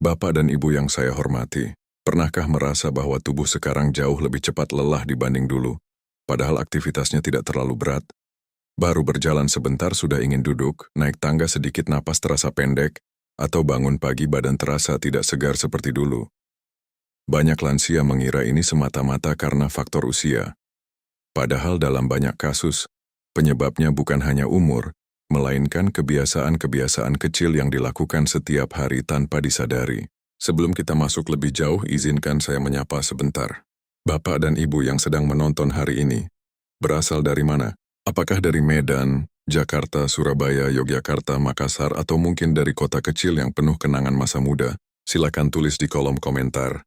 Bapak dan Ibu yang saya hormati, pernahkah merasa bahwa tubuh sekarang jauh lebih cepat lelah dibanding dulu, padahal aktivitasnya tidak terlalu berat? Baru berjalan sebentar sudah ingin duduk, naik tangga sedikit napas terasa pendek, atau bangun pagi badan terasa tidak segar seperti dulu. Banyak lansia mengira ini semata-mata karena faktor usia. Padahal dalam banyak kasus, penyebabnya bukan hanya umur, melainkan kebiasaan-kebiasaan kecil yang dilakukan setiap hari tanpa disadari. Sebelum kita masuk lebih jauh, izinkan saya menyapa sebentar. Bapak dan Ibu yang sedang menonton hari ini, berasal dari mana? Apakah dari Medan, Jakarta, Surabaya, Yogyakarta, Makassar, atau mungkin dari kota kecil yang penuh kenangan masa muda? Silakan tulis di kolom komentar.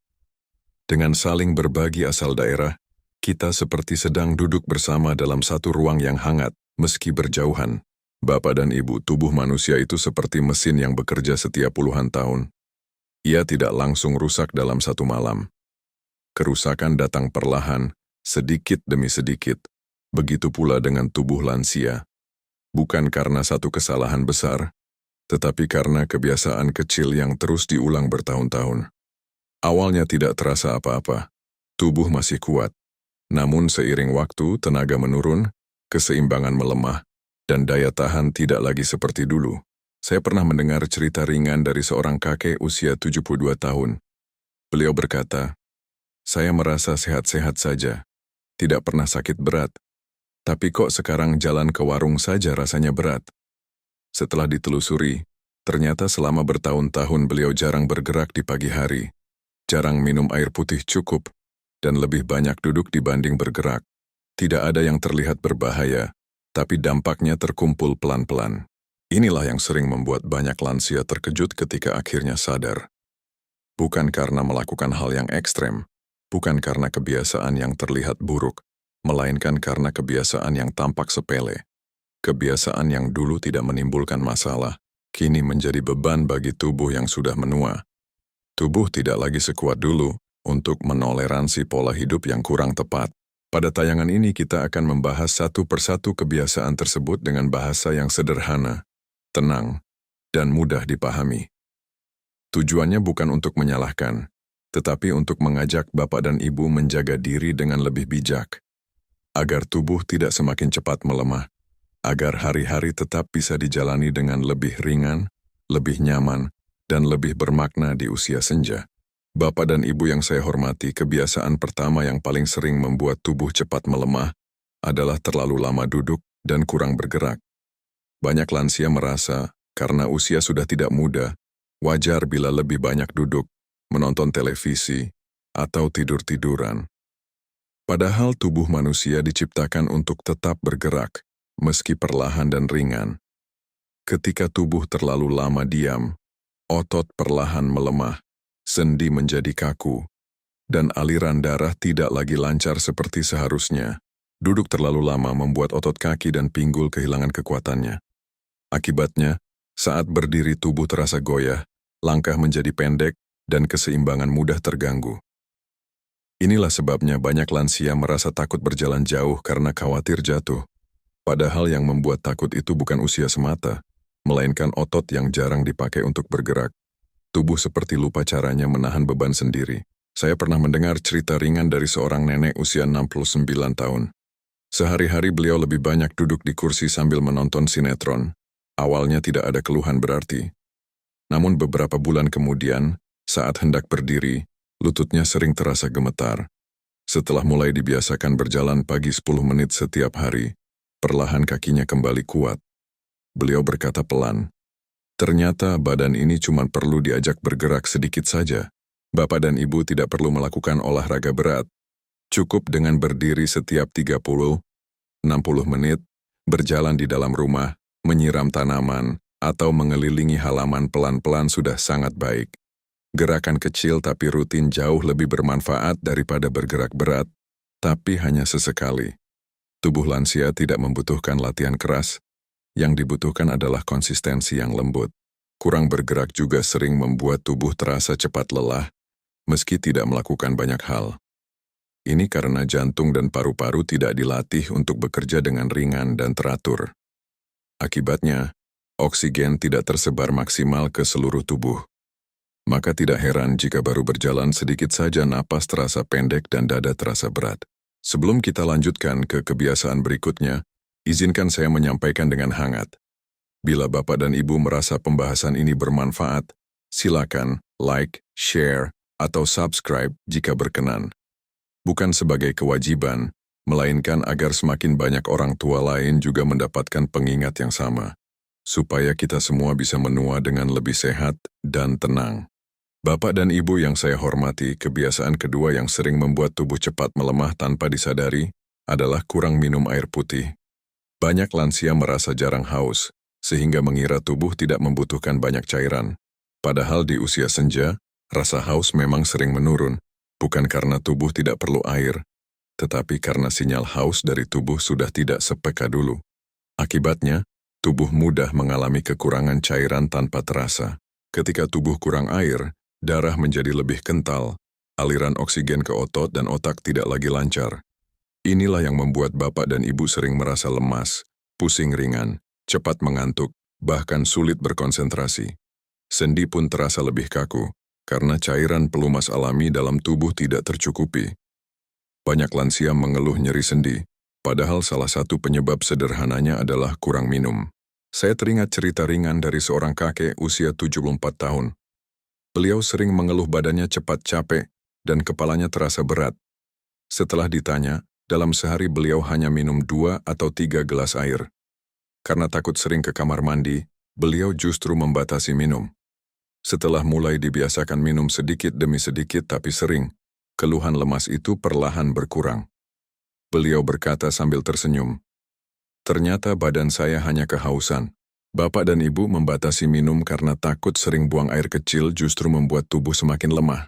Dengan saling berbagi asal daerah, kita seperti sedang duduk bersama dalam satu ruang yang hangat, meski berjauhan. Bapak dan Ibu, tubuh manusia itu seperti mesin yang bekerja setiap puluhan tahun. Ia tidak langsung rusak dalam satu malam. Kerusakan datang perlahan, sedikit demi sedikit. Begitu pula dengan tubuh lansia. Bukan karena satu kesalahan besar, tetapi karena kebiasaan kecil yang terus diulang bertahun-tahun. Awalnya tidak terasa apa-apa, tubuh masih kuat. Namun seiring waktu, tenaga menurun, keseimbangan melemah, dan daya tahan tidak lagi seperti dulu. Saya pernah mendengar cerita ringan dari seorang kakek usia 72 tahun. Beliau berkata, "Saya merasa sehat-sehat saja, tidak pernah sakit berat. Tapi kok sekarang jalan ke warung saja rasanya berat." Setelah ditelusuri, ternyata selama bertahun-tahun beliau jarang bergerak di pagi hari, jarang minum air putih cukup, dan lebih banyak duduk dibanding bergerak. Tidak ada yang terlihat berbahaya, tapi dampaknya terkumpul pelan-pelan. Inilah yang sering membuat banyak lansia terkejut ketika akhirnya sadar. Bukan karena melakukan hal yang ekstrem, bukan karena kebiasaan yang terlihat buruk, melainkan karena kebiasaan yang tampak sepele. Kebiasaan yang dulu tidak menimbulkan masalah, kini menjadi beban bagi tubuh yang sudah menua. Tubuh tidak lagi sekuat dulu untuk menoleransi pola hidup yang kurang tepat. Pada tayangan ini kita akan membahas satu persatu kebiasaan tersebut dengan bahasa yang sederhana, tenang, dan mudah dipahami. Tujuannya bukan untuk menyalahkan, tetapi untuk mengajak Bapak dan Ibu menjaga diri dengan lebih bijak, agar tubuh tidak semakin cepat melemah, agar hari-hari tetap bisa dijalani dengan lebih ringan, lebih nyaman, dan lebih bermakna di usia senja. Bapak dan Ibu yang saya hormati, kebiasaan pertama yang paling sering membuat tubuh cepat melemah adalah terlalu lama duduk dan kurang bergerak. Banyak lansia merasa, karena usia sudah tidak muda, wajar bila lebih banyak duduk, menonton televisi, atau tidur-tiduran. Padahal tubuh manusia diciptakan untuk tetap bergerak, meski perlahan dan ringan. Ketika tubuh terlalu lama diam, otot perlahan melemah, sendi menjadi kaku, dan aliran darah tidak lagi lancar seperti seharusnya. Duduk terlalu lama membuat otot kaki dan pinggul kehilangan kekuatannya. Akibatnya, saat berdiri tubuh terasa goyah, langkah menjadi pendek, dan keseimbangan mudah terganggu. Inilah sebabnya banyak lansia merasa takut berjalan jauh karena khawatir jatuh. Padahal yang membuat takut itu bukan usia semata, melainkan otot yang jarang dipakai untuk bergerak. Tubuh seperti lupa caranya menahan beban sendiri. Saya pernah mendengar cerita ringan dari seorang nenek usia 69 tahun. Sehari-hari beliau lebih banyak duduk di kursi sambil menonton sinetron. Awalnya tidak ada keluhan berarti. Namun beberapa bulan kemudian, saat hendak berdiri, lututnya sering terasa gemetar. Setelah mulai dibiasakan berjalan pagi 10 menit setiap hari, perlahan kakinya kembali kuat. Beliau berkata pelan, "Ternyata badan ini cuma perlu diajak bergerak sedikit saja. Bapak dan Ibu tidak perlu melakukan olahraga berat. Cukup dengan berdiri setiap 30-60 menit, berjalan di dalam rumah, menyiram tanaman, atau mengelilingi halaman pelan-pelan sudah sangat baik. Gerakan kecil tapi rutin jauh lebih bermanfaat daripada bergerak berat, tapi hanya sesekali." Tubuh lansia tidak membutuhkan latihan keras. Yang dibutuhkan adalah konsistensi yang lembut. Kurang bergerak juga sering membuat tubuh terasa cepat lelah, meski tidak melakukan banyak hal. Ini karena jantung dan paru-paru tidak dilatih untuk bekerja dengan ringan dan teratur. Akibatnya, oksigen tidak tersebar maksimal ke seluruh tubuh. Maka tidak heran jika baru berjalan sedikit saja napas terasa pendek dan dada terasa berat. Sebelum kita lanjutkan ke kebiasaan berikutnya, izinkan saya menyampaikan dengan hangat. Bila Bapak dan Ibu merasa pembahasan ini bermanfaat, silakan like, share, atau subscribe jika berkenan. Bukan sebagai kewajiban, melainkan agar semakin banyak orang tua lain juga mendapatkan pengingat yang sama, supaya kita semua bisa menua dengan lebih sehat dan tenang. Bapak dan Ibu yang saya hormati, kebiasaan kedua yang sering membuat tubuh cepat melemah tanpa disadari adalah kurang minum air putih. Banyak lansia merasa jarang haus, sehingga mengira tubuh tidak membutuhkan banyak cairan. Padahal di usia senja, rasa haus memang sering menurun, bukan karena tubuh tidak perlu air, tetapi karena sinyal haus dari tubuh sudah tidak sepeka dulu. Akibatnya, tubuh mudah mengalami kekurangan cairan tanpa terasa. Ketika tubuh kurang air, darah menjadi lebih kental, aliran oksigen ke otot dan otak tidak lagi lancar. Inilah yang membuat Bapak dan Ibu sering merasa lemas, pusing ringan, cepat mengantuk, bahkan sulit berkonsentrasi. Sendi pun terasa lebih kaku, karena cairan pelumas alami dalam tubuh tidak tercukupi. Banyak lansia mengeluh nyeri sendi, padahal salah satu penyebab sederhananya adalah kurang minum. Saya teringat cerita ringan dari seorang kakek usia 74 tahun. Beliau sering mengeluh badannya cepat capek dan kepalanya terasa berat. Setelah ditanya, dalam sehari beliau hanya minum 2 atau 3 gelas air. Karena takut sering ke kamar mandi, beliau justru membatasi minum. Setelah mulai dibiasakan minum sedikit demi sedikit tapi sering, keluhan lemas itu perlahan berkurang. Beliau berkata sambil tersenyum, "Ternyata badan saya hanya kehausan." Bapak dan Ibu membatasi minum karena takut sering buang air kecil justru membuat tubuh semakin lemah.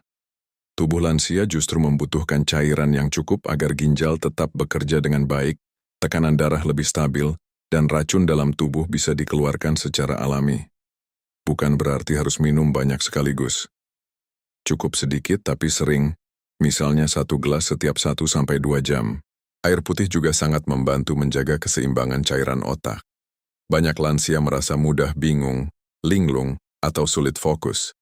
Tubuh lansia justru membutuhkan cairan yang cukup agar ginjal tetap bekerja dengan baik, tekanan darah lebih stabil, dan racun dalam tubuh bisa dikeluarkan secara alami. Bukan berarti harus minum banyak sekaligus. Cukup sedikit tapi sering, misalnya 1 gelas setiap 1-2 jam. Air putih juga sangat membantu menjaga keseimbangan cairan otak. Banyak lansia merasa mudah bingung, linglung, atau sulit fokus.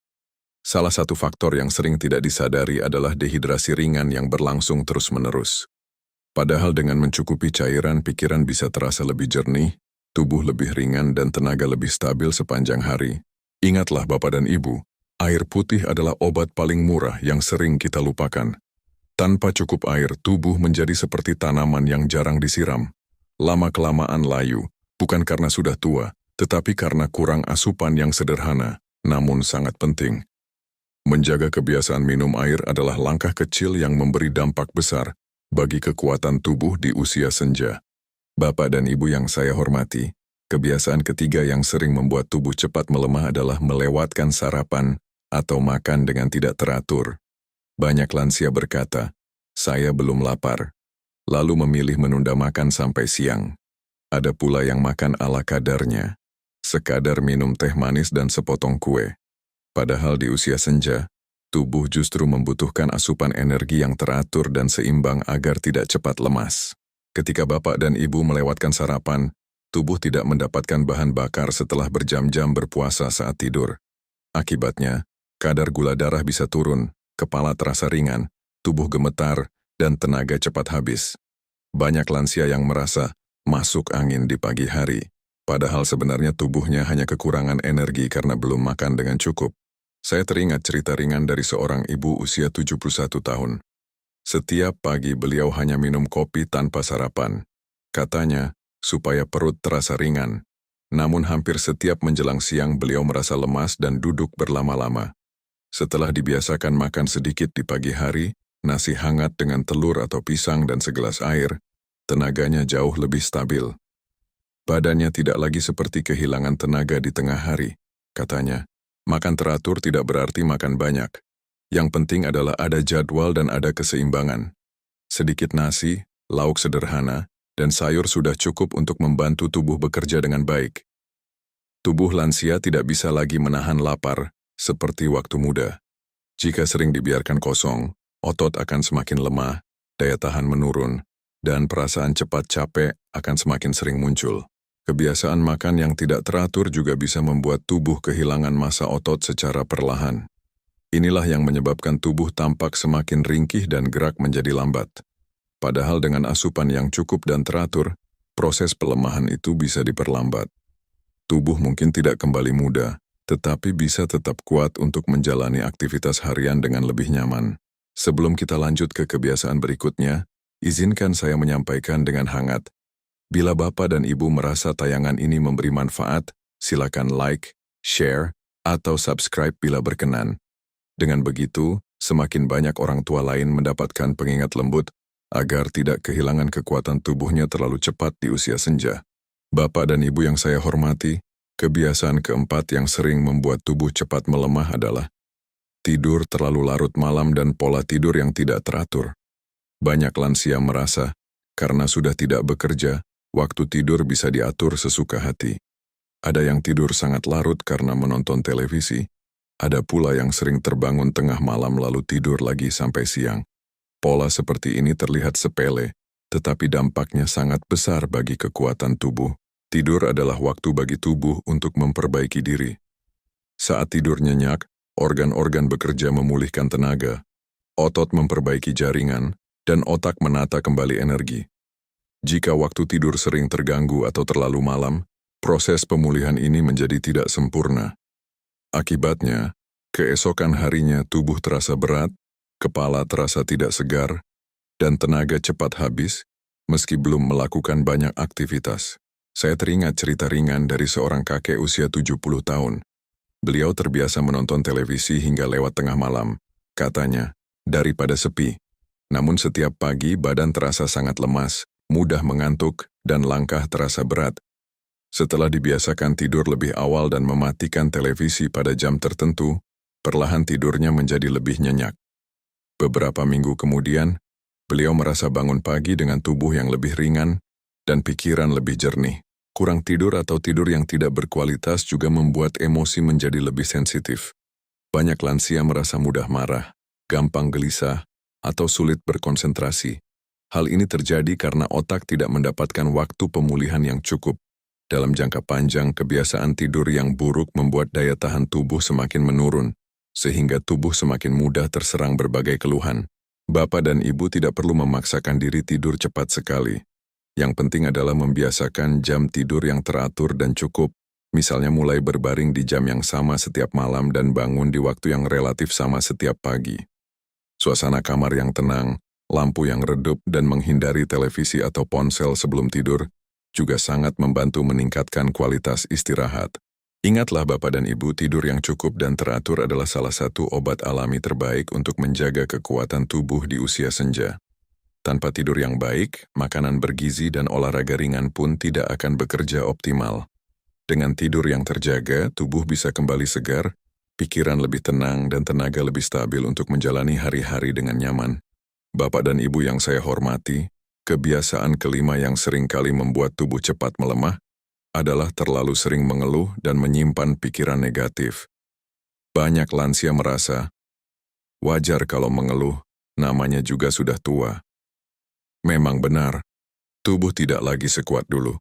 Salah satu faktor yang sering tidak disadari adalah dehidrasi ringan yang berlangsung terus-menerus. Padahal dengan mencukupi cairan, pikiran bisa terasa lebih jernih, tubuh lebih ringan, dan tenaga lebih stabil sepanjang hari. Ingatlah Bapak dan Ibu, air putih adalah obat paling murah yang sering kita lupakan. Tanpa cukup air, tubuh menjadi seperti tanaman yang jarang disiram. Lama-kelamaan layu. Bukan karena sudah tua, tetapi karena kurang asupan yang sederhana, namun sangat penting. Menjaga kebiasaan minum air adalah langkah kecil yang memberi dampak besar bagi kekuatan tubuh di usia senja. Bapak dan Ibu yang saya hormati, kebiasaan ketiga yang sering membuat tubuh cepat melemah adalah melewatkan sarapan atau makan dengan tidak teratur. Banyak lansia berkata, "Saya belum lapar," lalu memilih menunda makan sampai siang. Ada pula yang makan ala kadarnya, sekadar minum teh manis dan sepotong kue. Padahal di usia senja, tubuh justru membutuhkan asupan energi yang teratur dan seimbang agar tidak cepat lemas. Ketika Bapak dan Ibu melewatkan sarapan, tubuh tidak mendapatkan bahan bakar setelah berjam-jam berpuasa saat tidur. Akibatnya, kadar gula darah bisa turun, kepala terasa ringan, tubuh gemetar, dan tenaga cepat habis. Banyak lansia yang merasa masuk angin di pagi hari, padahal sebenarnya tubuhnya hanya kekurangan energi karena belum makan dengan cukup. Saya teringat cerita ringan dari seorang ibu usia 71 tahun. Setiap pagi beliau hanya minum kopi tanpa sarapan. Katanya, supaya perut terasa ringan. Namun hampir setiap menjelang siang beliau merasa lemas dan duduk berlama-lama. Setelah dibiasakan makan sedikit di pagi hari, nasi hangat dengan telur atau pisang dan segelas air, tenaganya jauh lebih stabil. Badannya tidak lagi seperti kehilangan tenaga di tengah hari. Katanya, makan teratur tidak berarti makan banyak. Yang penting adalah ada jadwal dan ada keseimbangan. Sedikit nasi, lauk sederhana, dan sayur sudah cukup untuk membantu tubuh bekerja dengan baik. Tubuh lansia tidak bisa lagi menahan lapar, seperti waktu muda. Jika sering dibiarkan kosong, otot akan semakin lemah, daya tahan menurun, dan perasaan cepat capek akan semakin sering muncul. Kebiasaan makan yang tidak teratur juga bisa membuat tubuh kehilangan massa otot secara perlahan. Inilah yang menyebabkan tubuh tampak semakin ringkih dan gerak menjadi lambat. Padahal dengan asupan yang cukup dan teratur, proses pelemahan itu bisa diperlambat. Tubuh mungkin tidak kembali muda, tetapi bisa tetap kuat untuk menjalani aktivitas harian dengan lebih nyaman. Sebelum kita lanjut ke kebiasaan berikutnya, izinkan saya menyampaikan dengan hangat. Bila Bapak dan Ibu merasa tayangan ini memberi manfaat, silakan like, share, atau subscribe bila berkenan. Dengan begitu, semakin banyak orang tua lain mendapatkan pengingat lembut agar tidak kehilangan kekuatan tubuhnya terlalu cepat di usia senja. Bapak dan Ibu yang saya hormati, kebiasaan keempat yang sering membuat tubuh cepat melemah adalah tidur terlalu larut malam dan pola tidur yang tidak teratur. Banyak lansia merasa, karena sudah tidak bekerja, waktu tidur bisa diatur sesuka hati. Ada yang tidur sangat larut karena menonton televisi, ada pula yang sering terbangun tengah malam lalu tidur lagi sampai siang. Pola seperti ini terlihat sepele, tetapi dampaknya sangat besar bagi kekuatan tubuh. Tidur adalah waktu bagi tubuh untuk memperbaiki diri. Saat tidur nyenyak, organ-organ bekerja memulihkan tenaga, otot memperbaiki jaringan, dan otak menata kembali energi. Jika waktu tidur sering terganggu atau terlalu malam, proses pemulihan ini menjadi tidak sempurna. Akibatnya, keesokan harinya tubuh terasa berat, kepala terasa tidak segar, dan tenaga cepat habis, meski belum melakukan banyak aktivitas. Saya teringat cerita ringan dari seorang kakek usia 70 tahun. Beliau terbiasa menonton televisi hingga lewat tengah malam. Katanya, daripada sepi. Namun setiap pagi badan terasa sangat lemas, mudah mengantuk, dan langkah terasa berat. Setelah dibiasakan tidur lebih awal dan mematikan televisi pada jam tertentu, perlahan tidurnya menjadi lebih nyenyak. Beberapa minggu kemudian, beliau merasa bangun pagi dengan tubuh yang lebih ringan dan pikiran lebih jernih. Kurang tidur atau tidur yang tidak berkualitas juga membuat emosi menjadi lebih sensitif. Banyak lansia merasa mudah marah, gampang gelisah, atau sulit berkonsentrasi. Hal ini terjadi karena otak tidak mendapatkan waktu pemulihan yang cukup. Dalam jangka panjang, kebiasaan tidur yang buruk membuat daya tahan tubuh semakin menurun, sehingga tubuh semakin mudah terserang berbagai keluhan. Bapak dan Ibu tidak perlu memaksakan diri tidur cepat sekali. Yang penting adalah membiasakan jam tidur yang teratur dan cukup, misalnya mulai berbaring di jam yang sama setiap malam dan bangun di waktu yang relatif sama setiap pagi. Suasana kamar yang tenang, lampu yang redup, dan menghindari televisi atau ponsel sebelum tidur juga sangat membantu meningkatkan kualitas istirahat. Ingatlah Bapak dan Ibu, tidur yang cukup dan teratur adalah salah satu obat alami terbaik untuk menjaga kekuatan tubuh di usia senja. Tanpa tidur yang baik, makanan bergizi dan olahraga ringan pun tidak akan bekerja optimal. Dengan tidur yang terjaga, tubuh bisa kembali segar, pikiran lebih tenang, dan tenaga lebih stabil untuk menjalani hari-hari dengan nyaman. Bapak dan Ibu yang saya hormati, kebiasaan kelima yang seringkali membuat tubuh cepat melemah adalah terlalu sering mengeluh dan menyimpan pikiran negatif. Banyak lansia merasa, wajar kalau mengeluh, namanya juga sudah tua. Memang benar, tubuh tidak lagi sekuat dulu.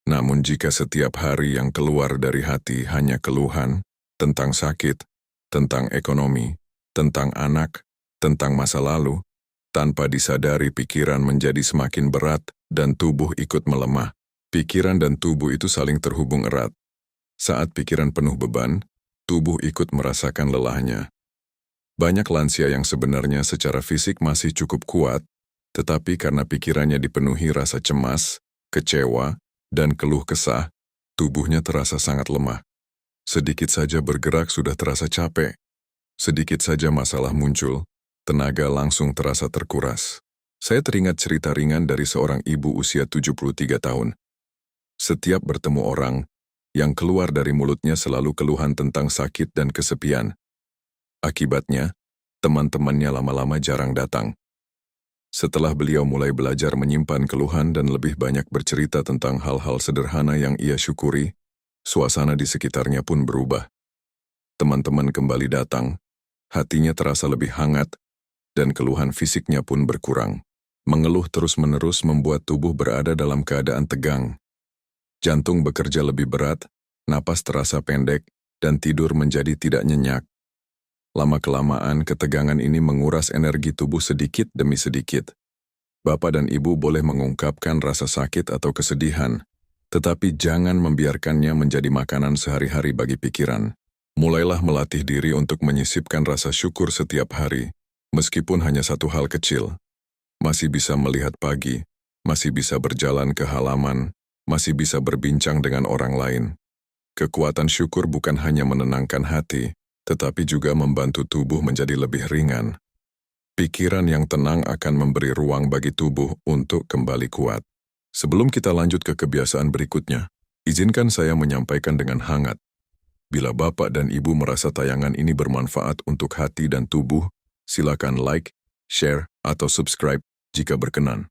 Namun jika setiap hari yang keluar dari hati hanya keluhan tentang sakit, tentang ekonomi, tentang anak, tentang masa lalu, tanpa disadari pikiran menjadi semakin berat dan tubuh ikut melemah. Pikiran dan tubuh itu saling terhubung erat. Saat pikiran penuh beban, tubuh ikut merasakan lelahnya. Banyak lansia yang sebenarnya secara fisik masih cukup kuat, tetapi karena pikirannya dipenuhi rasa cemas, kecewa, dan keluh kesah, tubuhnya terasa sangat lemah. Sedikit saja bergerak sudah terasa capek. Sedikit saja masalah muncul, tenaga langsung terasa terkuras. Saya teringat cerita ringan dari seorang ibu usia 73 tahun. Setiap bertemu orang, yang keluar dari mulutnya selalu keluhan tentang sakit dan kesepian. Akibatnya, teman-temannya lama-lama jarang datang. Setelah beliau mulai belajar menyimpan keluhan dan lebih banyak bercerita tentang hal-hal sederhana yang ia syukuri, suasana di sekitarnya pun berubah. Teman-teman kembali datang, hatinya terasa lebih hangat, dan keluhan fisiknya pun berkurang. Mengeluh terus-menerus membuat tubuh berada dalam keadaan tegang. Jantung bekerja lebih berat, napas terasa pendek, dan tidur menjadi tidak nyenyak. Lama-kelamaan, ketegangan ini menguras energi tubuh sedikit demi sedikit. Bapak dan Ibu boleh mengungkapkan rasa sakit atau kesedihan, tetapi jangan membiarkannya menjadi makanan sehari-hari bagi pikiran. Mulailah melatih diri untuk menyisipkan rasa syukur setiap hari, meskipun hanya satu hal kecil. Masih bisa melihat pagi, masih bisa berjalan ke halaman, masih bisa berbincang dengan orang lain. Kekuatan syukur bukan hanya menenangkan hati, tetapi juga membantu tubuh menjadi lebih ringan. Pikiran yang tenang akan memberi ruang bagi tubuh untuk kembali kuat. Sebelum kita lanjut ke kebiasaan berikutnya, izinkan saya menyampaikan dengan hangat. Bila Bapak dan Ibu merasa tayangan ini bermanfaat untuk hati dan tubuh, silakan like, share, atau subscribe jika berkenan.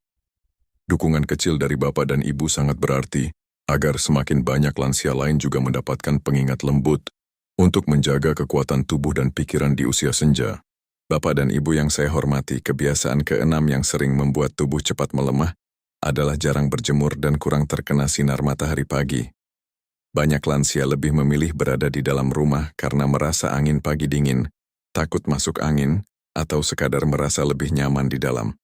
Dukungan kecil dari Bapak dan Ibu sangat berarti, agar semakin banyak lansia lain juga mendapatkan pengingat lembut untuk menjaga kekuatan tubuh dan pikiran di usia senja. Bapak dan Ibu yang saya hormati, kebiasaan keenam yang sering membuat tubuh cepat melemah adalah jarang berjemur dan kurang terkena sinar matahari pagi. Banyak lansia lebih memilih berada di dalam rumah karena merasa angin pagi dingin, takut masuk angin, atau sekadar merasa lebih nyaman di dalam.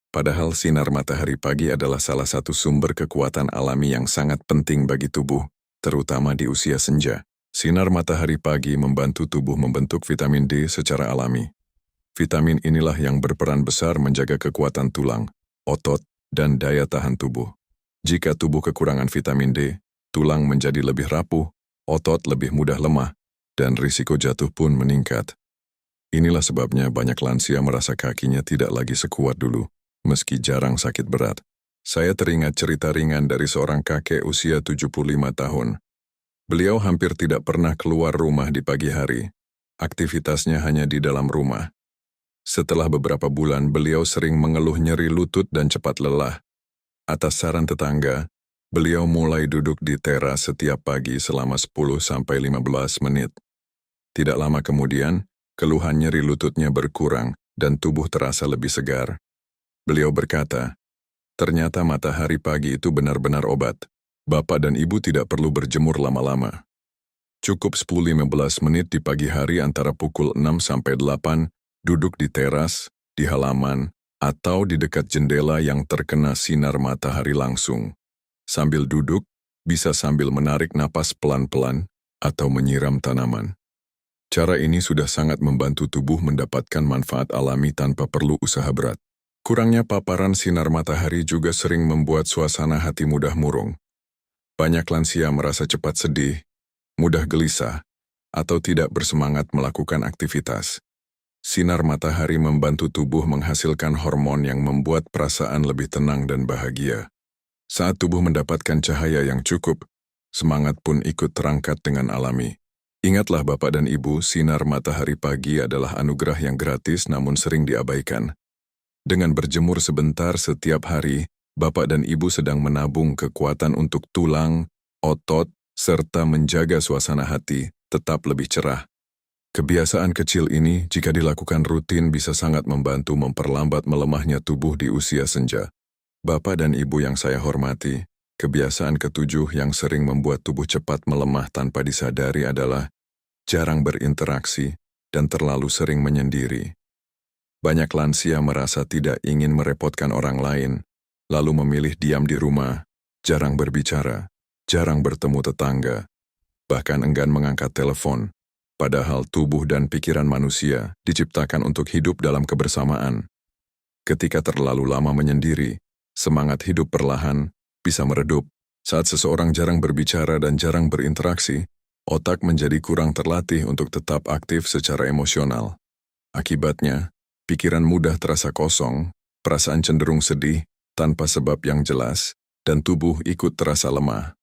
Padahal sinar matahari pagi adalah salah satu sumber kekuatan alami yang sangat penting bagi tubuh, terutama di usia senja. Sinar matahari pagi membantu tubuh membentuk vitamin D secara alami. Vitamin inilah yang berperan besar menjaga kekuatan tulang, otot, dan daya tahan tubuh. Jika tubuh kekurangan vitamin D, tulang menjadi lebih rapuh, otot lebih mudah lemah, dan risiko jatuh pun meningkat. Inilah sebabnya banyak lansia merasa kakinya tidak lagi sekuat dulu, meski jarang sakit berat. Saya teringat cerita ringan dari seorang kakek usia 75 tahun. Beliau hampir tidak pernah keluar rumah di pagi hari. Aktivitasnya hanya di dalam rumah. Setelah beberapa bulan, beliau sering mengeluh nyeri lutut dan cepat lelah. Atas saran tetangga, beliau mulai duduk di teras setiap pagi selama 10-15 menit. Tidak lama kemudian, keluhan nyeri lututnya berkurang dan tubuh terasa lebih segar. Beliau berkata, ternyata matahari pagi itu benar-benar obat. Bapak dan Ibu tidak perlu berjemur lama-lama. Cukup 10-15 menit di pagi hari antara pukul 6-8, duduk di teras, di halaman, atau di dekat jendela yang terkena sinar matahari langsung. Sambil duduk, bisa sambil menarik napas pelan-pelan atau menyiram tanaman. Cara ini sudah sangat membantu tubuh mendapatkan manfaat alami tanpa perlu usaha berat. Kurangnya paparan sinar matahari juga sering membuat suasana hati mudah murung. Banyak lansia merasa cepat sedih, mudah gelisah, atau tidak bersemangat melakukan aktivitas. Sinar matahari membantu tubuh menghasilkan hormon yang membuat perasaan lebih tenang dan bahagia. Saat tubuh mendapatkan cahaya yang cukup, semangat pun ikut terangkat dengan alami. Ingatlah Bapak dan Ibu, sinar matahari pagi adalah anugerah yang gratis namun sering diabaikan. Dengan berjemur sebentar setiap hari, Bapak dan Ibu sedang menabung kekuatan untuk tulang, otot, serta menjaga suasana hati tetap lebih cerah. Kebiasaan kecil ini, jika dilakukan rutin, bisa sangat membantu memperlambat melemahnya tubuh di usia senja. Bapak dan Ibu yang saya hormati, kebiasaan ketujuh yang sering membuat tubuh cepat melemah tanpa disadari adalah jarang berinteraksi dan terlalu sering menyendiri. Banyak lansia merasa tidak ingin merepotkan orang lain, lalu memilih diam di rumah, jarang berbicara, jarang bertemu tetangga, bahkan enggan mengangkat telepon. Padahal tubuh dan pikiran manusia diciptakan untuk hidup dalam kebersamaan. Ketika terlalu lama menyendiri, semangat hidup perlahan bisa meredup. Saat seseorang jarang berbicara dan jarang berinteraksi, otak menjadi kurang terlatih untuk tetap aktif secara emosional. Akibatnya, pikiran mudah terasa kosong, perasaan cenderung sedih tanpa sebab yang jelas, dan tubuh ikut terasa lemah.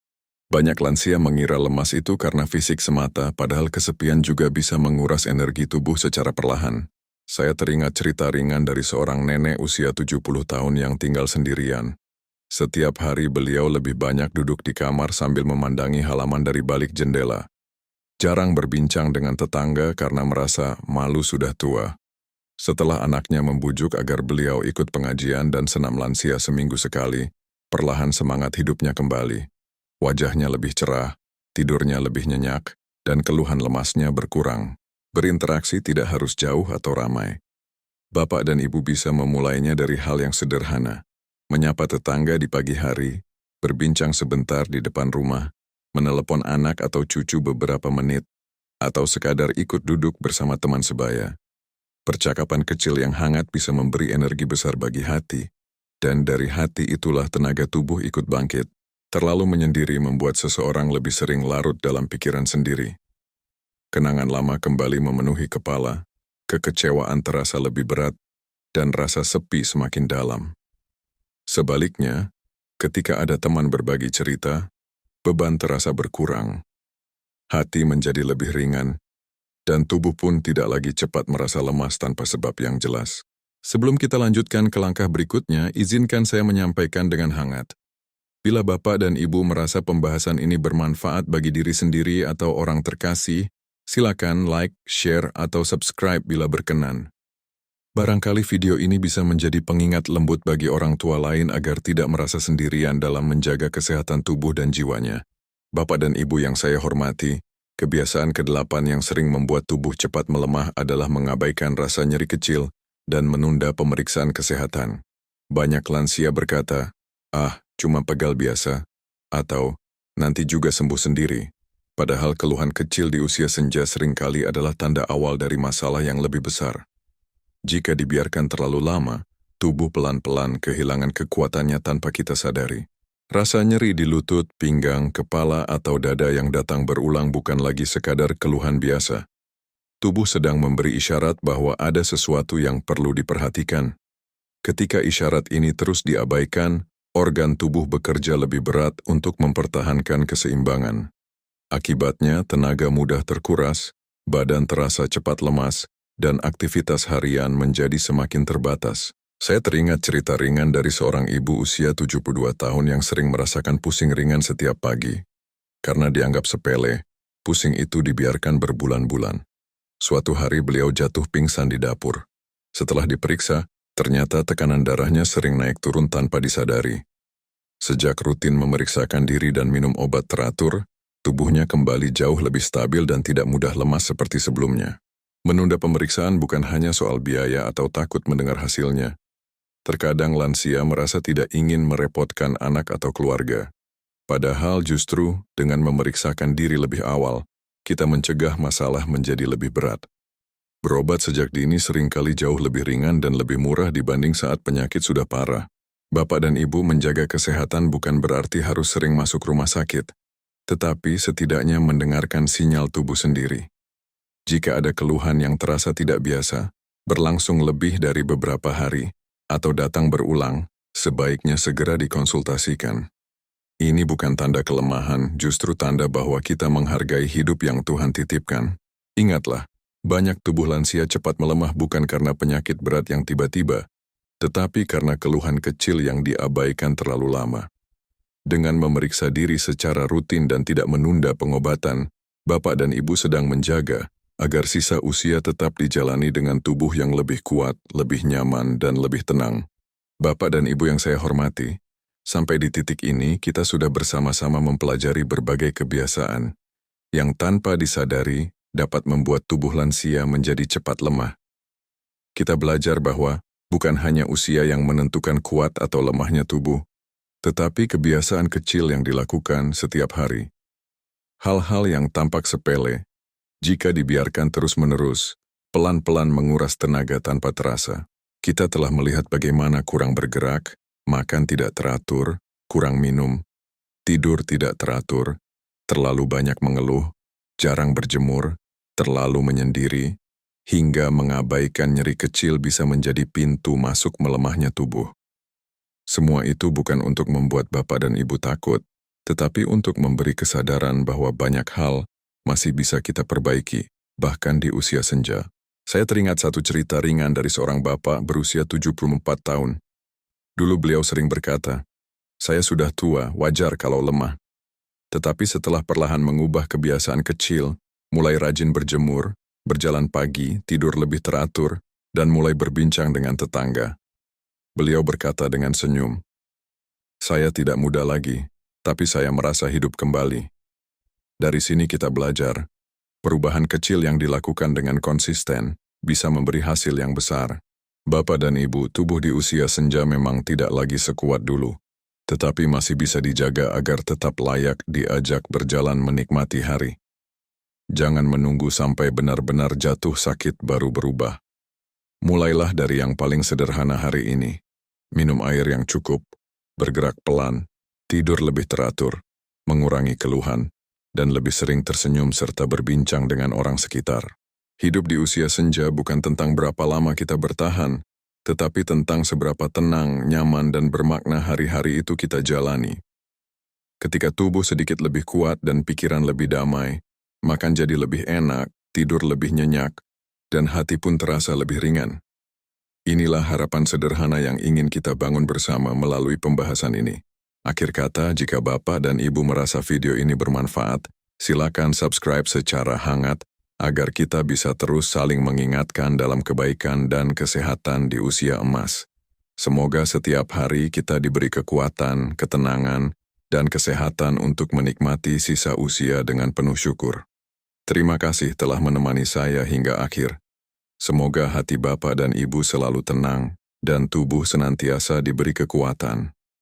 Banyak lansia mengira lemas itu karena fisik semata, padahal kesepian juga bisa menguras energi tubuh secara perlahan. Saya teringat cerita ringan dari seorang nenek usia 70 tahun yang tinggal sendirian. Setiap hari beliau lebih banyak duduk di kamar sambil memandangi halaman dari balik jendela. Jarang berbincang dengan tetangga karena merasa malu sudah tua. Setelah anaknya membujuk agar beliau ikut pengajian dan senam lansia seminggu sekali, perlahan semangat hidupnya kembali. Wajahnya lebih cerah, tidurnya lebih nyenyak, dan keluhan lemasnya berkurang. Berinteraksi tidak harus jauh atau ramai. Bapak dan Ibu bisa memulainya dari hal yang sederhana. Menyapa tetangga di pagi hari, berbincang sebentar di depan rumah, menelepon anak atau cucu beberapa menit, atau sekadar ikut duduk bersama teman sebaya. Percakapan kecil yang hangat bisa memberi energi besar bagi hati, dan dari hati itulah tenaga tubuh ikut bangkit. Terlalu menyendiri membuat seseorang lebih sering larut dalam pikiran sendiri. Kenangan lama kembali memenuhi kepala, kekecewaan terasa lebih berat, dan rasa sepi semakin dalam. Sebaliknya, ketika ada teman berbagi cerita, beban terasa berkurang. Hati menjadi lebih ringan, dan tubuh pun tidak lagi cepat merasa lemas tanpa sebab yang jelas. Sebelum kita lanjutkan ke langkah berikutnya, izinkan saya menyampaikan dengan hangat. Bila Bapak dan Ibu merasa pembahasan ini bermanfaat bagi diri sendiri atau orang terkasih, silakan like, share, atau subscribe bila berkenan. Barangkali video ini bisa menjadi pengingat lembut bagi orang tua lain agar tidak merasa sendirian dalam menjaga kesehatan tubuh dan jiwanya. Bapak dan Ibu yang saya hormati, kebiasaan ke-8 yang sering membuat tubuh cepat melemah adalah mengabaikan rasa nyeri kecil dan menunda pemeriksaan kesehatan. Banyak lansia berkata, cuma pegal biasa, atau nanti juga sembuh sendiri. Padahal keluhan kecil di usia senja seringkali adalah tanda awal dari masalah yang lebih besar. Jika dibiarkan terlalu lama, tubuh pelan-pelan kehilangan kekuatannya tanpa kita sadari. Rasa nyeri di lutut, pinggang, kepala, atau dada yang datang berulang bukan lagi sekadar keluhan biasa. Tubuh sedang memberi isyarat bahwa ada sesuatu yang perlu diperhatikan. Ketika isyarat ini terus diabaikan, organ tubuh bekerja lebih berat untuk mempertahankan keseimbangan. Akibatnya, tenaga mudah terkuras, badan terasa cepat lemas, dan aktivitas harian menjadi semakin terbatas. Saya teringat cerita ringan dari seorang ibu usia 72 tahun yang sering merasakan pusing ringan setiap pagi. Karena dianggap sepele, pusing itu dibiarkan berbulan-bulan. Suatu hari beliau jatuh pingsan di dapur. Setelah diperiksa, ternyata tekanan darahnya sering naik turun tanpa disadari. Sejak rutin memeriksakan diri dan minum obat teratur, tubuhnya kembali jauh lebih stabil dan tidak mudah lemas seperti sebelumnya. Menunda pemeriksaan bukan hanya soal biaya atau takut mendengar hasilnya. Terkadang lansia merasa tidak ingin merepotkan anak atau keluarga. Padahal justru dengan memeriksakan diri lebih awal, kita mencegah masalah menjadi lebih berat. Berobat sejak dini seringkali jauh lebih ringan dan lebih murah dibanding saat penyakit sudah parah. Bapak dan Ibu menjaga kesehatan bukan berarti harus sering masuk rumah sakit, tetapi setidaknya mendengarkan sinyal tubuh sendiri. Jika ada keluhan yang terasa tidak biasa, berlangsung lebih dari beberapa hari, atau datang berulang, sebaiknya segera dikonsultasikan. Ini bukan tanda kelemahan, justru tanda bahwa kita menghargai hidup yang Tuhan titipkan. Ingatlah, banyak tubuh lansia cepat melemah bukan karena penyakit berat yang tiba-tiba, tetapi karena keluhan kecil yang diabaikan terlalu lama. Dengan memeriksa diri secara rutin dan tidak menunda pengobatan, Bapak dan Ibu sedang menjaga agar sisa usia tetap dijalani dengan tubuh yang lebih kuat, lebih nyaman, dan lebih tenang. Bapak dan Ibu yang saya hormati, sampai di titik ini kita sudah bersama-sama mempelajari berbagai kebiasaan yang tanpa disadari dapat membuat tubuh lansia menjadi cepat lemah. Kita belajar bahwa bukan hanya usia yang menentukan kuat atau lemahnya tubuh, tetapi kebiasaan kecil yang dilakukan setiap hari. Hal-hal yang tampak sepele, jika dibiarkan terus-menerus, pelan-pelan menguras tenaga tanpa terasa. Kita telah melihat bagaimana kurang bergerak, makan tidak teratur, kurang minum, tidur tidak teratur, terlalu banyak mengeluh, jarang berjemur, terlalu menyendiri, hingga mengabaikan nyeri kecil bisa menjadi pintu masuk melemahnya tubuh. Semua itu bukan untuk membuat Bapak dan Ibu takut, tetapi untuk memberi kesadaran bahwa banyak hal masih bisa kita perbaiki, bahkan di usia senja. Saya teringat satu cerita ringan dari seorang bapak berusia 74 tahun. Dulu beliau sering berkata, "Saya sudah tua, wajar kalau lemah." Tetapi setelah perlahan mengubah kebiasaan kecil, mulai rajin berjemur, berjalan pagi, tidur lebih teratur, dan mulai berbincang dengan tetangga, beliau berkata dengan senyum, "Saya tidak muda lagi, tapi saya merasa hidup kembali." Dari sini kita belajar Perubahan kecil yang dilakukan dengan konsisten bisa memberi hasil yang besar. Bapak dan Ibu, tubuh di usia senja memang tidak lagi sekuat dulu, tetapi masih bisa dijaga agar tetap layak diajak berjalan menikmati hari. Jangan menunggu sampai benar-benar jatuh sakit baru berubah. Mulailah dari yang paling sederhana hari ini. Minum air yang cukup, bergerak pelan, tidur lebih teratur, mengurangi keluhan, dan lebih sering tersenyum serta berbincang dengan orang sekitar. Hidup di usia senja bukan tentang berapa lama kita bertahan, tetapi tentang seberapa tenang, nyaman, dan bermakna hari-hari itu kita jalani. Ketika tubuh sedikit lebih kuat dan pikiran lebih damai, makan jadi lebih enak, tidur lebih nyenyak, dan hati pun terasa lebih ringan. Inilah harapan sederhana yang ingin kita bangun bersama melalui pembahasan ini. Akhir kata, jika Bapak dan Ibu merasa video ini bermanfaat, silakan subscribe secara hangat agar kita bisa terus saling mengingatkan dalam kebaikan dan kesehatan di usia emas. Semoga setiap hari kita diberi kekuatan, ketenangan, dan kesehatan untuk menikmati sisa usia dengan penuh syukur. Terima kasih telah menemani saya hingga akhir. Semoga hati Bapak dan Ibu selalu tenang, dan tubuh senantiasa diberi kekuatan.